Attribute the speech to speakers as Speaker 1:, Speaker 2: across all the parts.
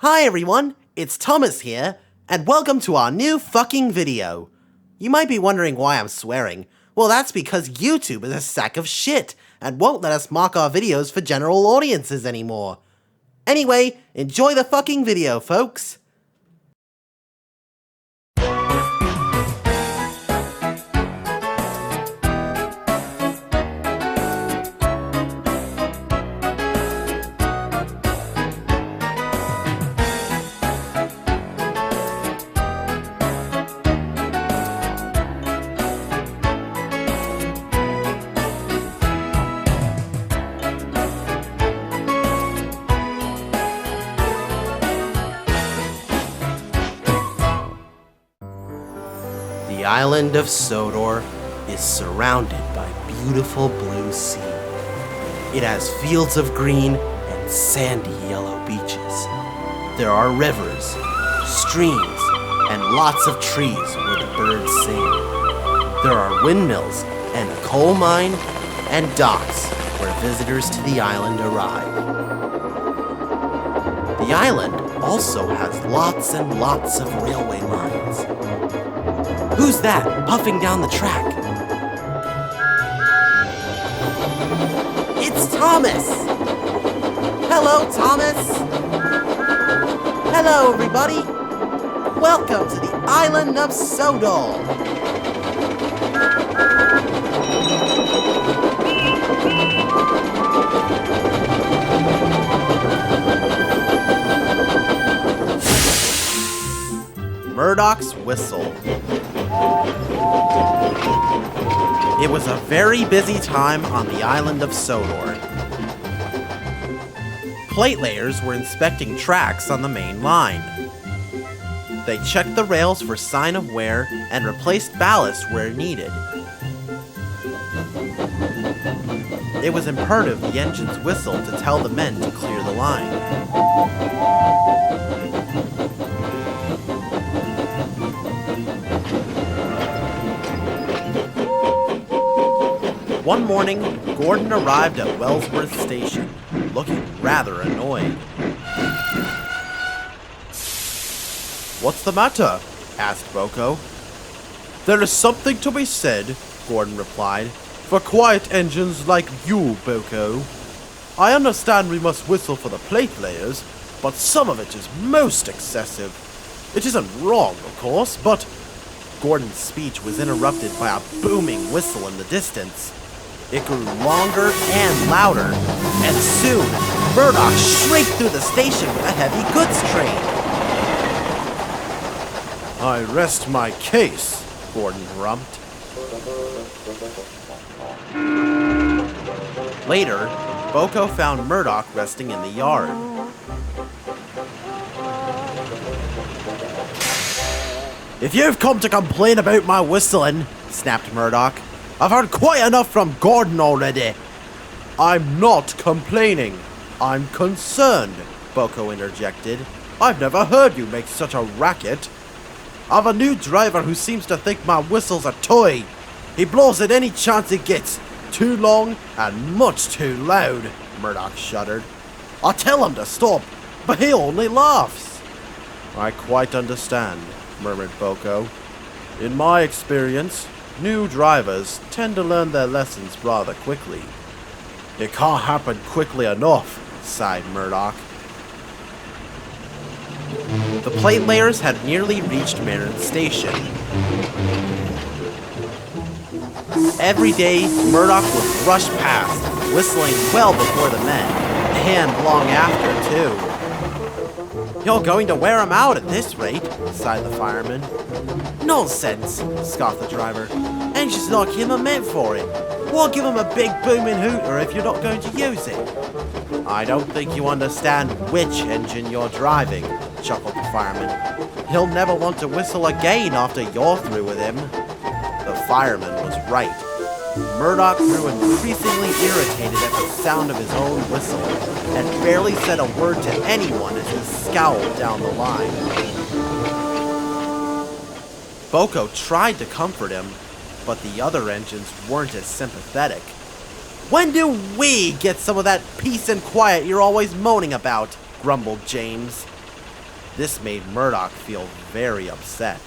Speaker 1: Hi everyone, it's Thomas here, and welcome to our new fucking video. You might be wondering why I'm swearing. Well, that's because YouTube is a sack of shit, and won't let us mark our videos for general audiences anymore. Anyway, enjoy the fucking video, folks. The island of Sodor is surrounded by beautiful blue sea. It has fields of green and sandy yellow beaches. There are rivers, streams, and lots of trees where the birds sing. There are windmills and a coal mine and docks where visitors to the island arrive. The island also has lots and lots of railway lines. Who's that puffing down the track? It's Thomas! Hello, Thomas! Hello, everybody! Welcome to the island of Sodor! Murdoch's whistle. It was a very busy time on the island of Sodor. Plate layers were inspecting tracks on the main line. They checked the rails for sign of wear and replaced ballast where needed. It was imperative the engine's whistle to tell the men to clear the line. One morning, Gordon arrived at Wellsworth Station, looking rather annoyed. "What's the matter?" asked Boko. "There is something to be said," Gordon replied, "for quiet engines like you, Boko. I understand we must whistle for the plate layers, but some of it is most excessive. It isn't wrong, of course, but—" Gordon's speech was interrupted by a booming whistle in the distance. It grew longer and louder, and soon, Murdoch shrieked through the station with a heavy goods train. "I rest my case," Gordon grumped. Later, Boko found Murdoch resting in the yard. "If you've come to complain about my whistling," snapped Murdoch, "I've heard quite enough from Gordon already." "I'm not complaining. I'm concerned," Boko interjected. "I've never heard you make such a racket. I've a new driver who seems to think my whistle's a toy. He blows at any chance he gets. Too long and much too loud," Murdoch shuddered. "I tell him to stop, but he only laughs." "I quite understand," murmured Boko. "In my experience, new drivers tend to learn their lessons rather quickly." "It can't happen quickly enough," sighed Murdoch. The plate layers had nearly reached Marin Station. Every day, Murdoch would rush past, whistling well before the men, and long after, too. "You're going to wear him out at this rate," sighed the fireman. "Nonsense," scoffed the driver. "Engines like him are meant for it. Why give him a big booming hooter if you're not going to use it?" "I don't think you understand which engine you're driving," chuckled the fireman. "He'll never want to whistle again after you're through with him." The fireman was right. Murdoch grew increasingly irritated at the sound of his own whistle, and barely said a word to anyone as he scowled down the line. Boko tried to comfort him, but the other engines weren't as sympathetic. "When do we get some of that peace and quiet you're always moaning about?" grumbled James. This made Murdoch feel very upset.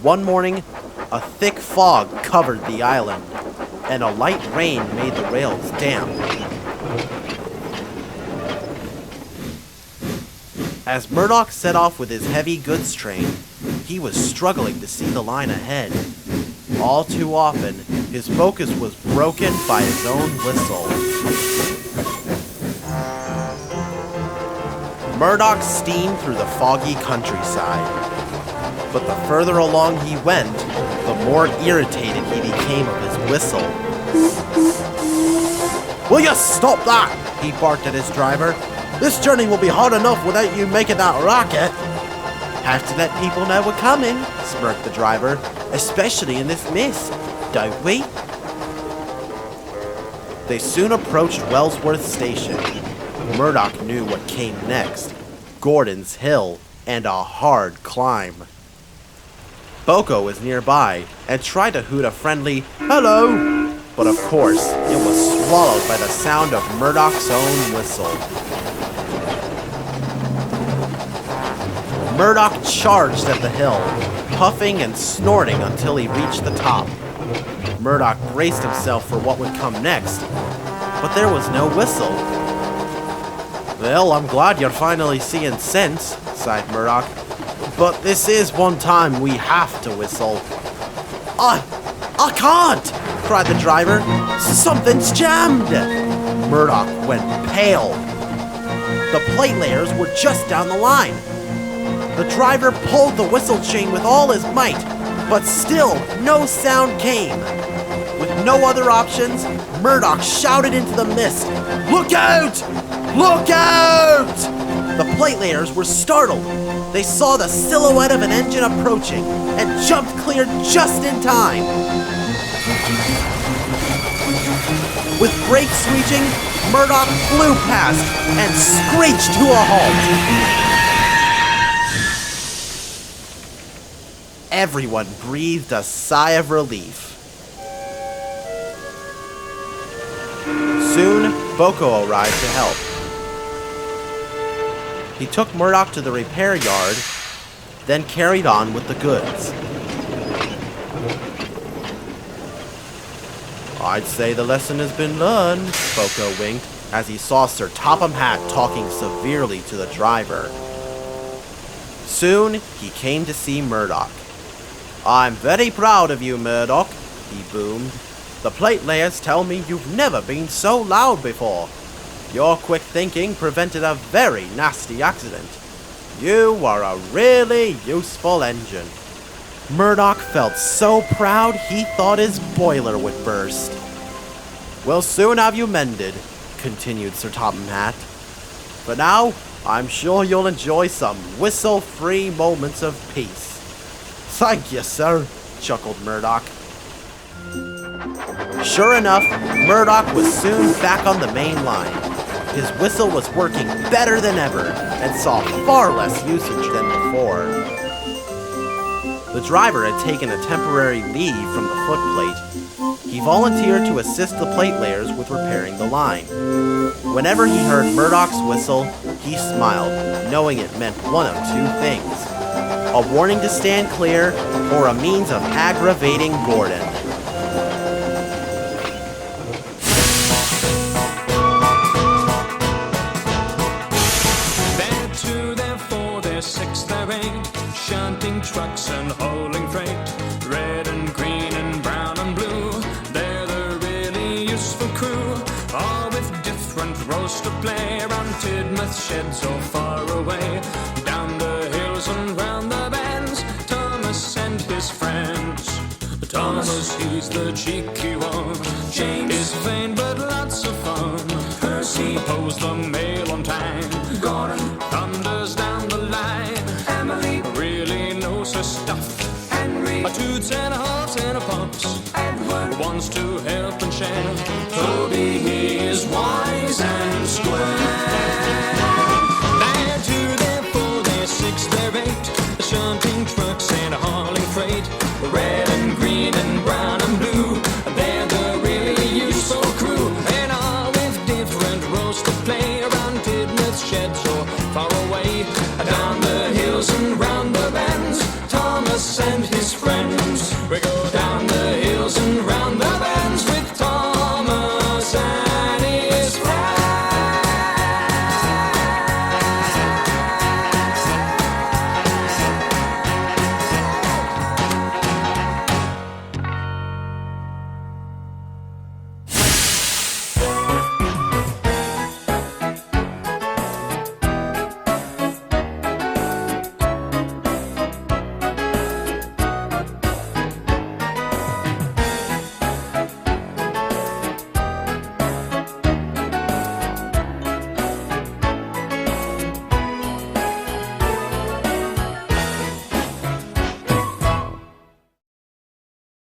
Speaker 1: One morning, a thick fog covered the island, and a light rain made the rails damp. As Murdoch set off with his heavy goods train, he was struggling to see the line ahead. All too often, his focus was broken by his own whistle. Murdoch steamed through the foggy countryside, but the further along he went, the more irritated he became of his whistle. "Will you stop that?" he barked at his driver. "This journey will be hard enough without you making that racket." "Have to let people know we're coming," smirked the driver, "especially in this mist, don't we?" They soon approached Wellsworth Station. Murdoch knew what came next: Gordon's Hill and a hard climb. Boko was nearby and tried to hoot a friendly "hello," but of course it was swallowed by the sound of Murdoch's own whistle. Murdoch charged at the hill, puffing and snorting until he reached the top. Murdoch braced himself for what would come next, but there was no whistle. "Well, I'm glad you're finally seeing sense," sighed Murdoch, "but this is one time we have to whistle." I can't!" cried the driver. "Something's jammed!" Murdoch went pale. The plate layers were just down the line. The driver pulled the whistle chain with all his might, but still no sound came. With no other options, Murdoch shouted into the mist, "Look out! Look out!" The plate layers were startled. They saw the silhouette of an engine approaching and jumped clear just in time. With brakes screeching, Murdoch flew past and screeched to a halt. Everyone breathed a sigh of relief. Soon, Boko arrived to help. He took Murdoch to the repair yard, then carried on with the goods. "I'd say the lesson has been learned," Boko winked as he saw Sir Topham Hatt talking severely to the driver. Soon, he came to see Murdoch. "I'm very proud of you, Murdoch," he boomed. "The plate layers tell me you've never been so loud before. Your quick thinking prevented a very nasty accident. You are a really useful engine." Murdoch felt so proud he thought his boiler would burst. "We'll soon have you mended," continued Sir Topham Hatt. "For now, I'm sure you'll enjoy some whistle-free moments of peace." "Thank you, sir," chuckled Murdoch. Sure enough, Murdoch was soon back on the main line. His whistle was working better than ever and saw far less usage than before. The driver had taken a temporary leave from the footplate. He volunteered to assist the plate layers with repairing the line. Whenever he heard Murdoch's whistle, he smiled, knowing it meant one of two things: a warning to stand clear, or a means of aggravating Gordon.
Speaker 2: They're two, they're four, they're six, they're eight, shunting trucks and hauling freight. Red and green and brown and blue, they're the really useful crew, all with different roles to play around Tidmouth sheds so far away. Down the hills and round the bends, Thomas and his friends. Thomas, he's the cheeky one. James is vain but lots of fun. Percy pulls the mail on time. Gordon thunders down the line. Emily really knows her stuff. Henry, a toots and a halves and a pumps. Edward wants to help and share. Toby, he is wise and square. They're two, they're four, they're six, they're eight, shunting trucks and hauling freight. Red and green and brown and blue, they're the really useful crew, and all with different roles to play. sheds or